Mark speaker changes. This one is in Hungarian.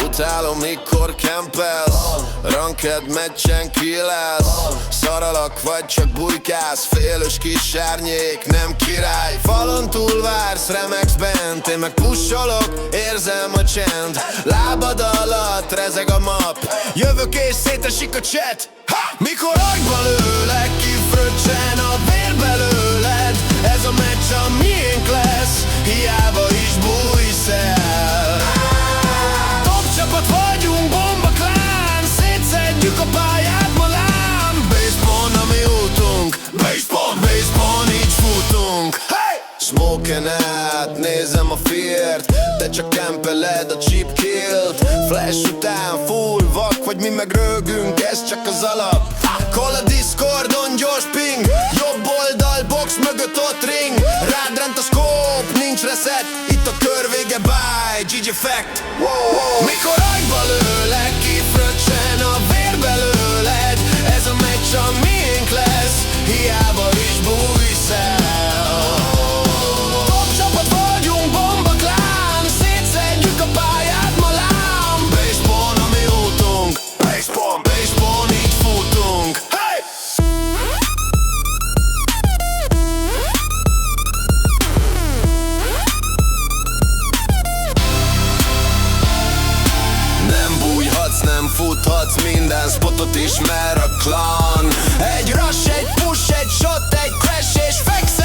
Speaker 1: Utálom, mikor kempelsz, ranked meccsen killelsz. Szaralak vagy, csak bujkálsz, félős kis árnyék, nem király. Falon túl vársz, remegsz bent, én meg pusholok, érzem a csend. Lábad alatt rezeg a map, jövök és szétesik a chat. Mikor agyba lőlek, kifröccsen a vér belőled. Ez a meccs a miénk lesz, hiába is bújsz el. Csapat vagyunk, bomba klán, szétszedjük a pályát malám. Baseball a mi útunk, baseball, így futunk. Hey! Smoken át, nézem a feart, te csak kempeled a cheap killt. Flash után full vak, vagy mi meg rögünk, ez csak az alap. Call a Discordon, gyors ping, jobb oldal, box mögött ott ring. Rád rend a scope, nincs reset, itt a kör vége, bye, GG Effect. Mikor agyba lőlek, kifröccsen a vér belőled. Ez a meccs a miénk lesz, hiába is bújsz el. Top csapat vagyunk, bomba klán, szétszedjük a pályát malám. Baseball a mi útunk, baseball, így futunk. Hey! Nem bújhatsz, nem futhatsz, minden spotot ismer a klan. Egy rush, egy push, egy shot, egy crash és fekszel.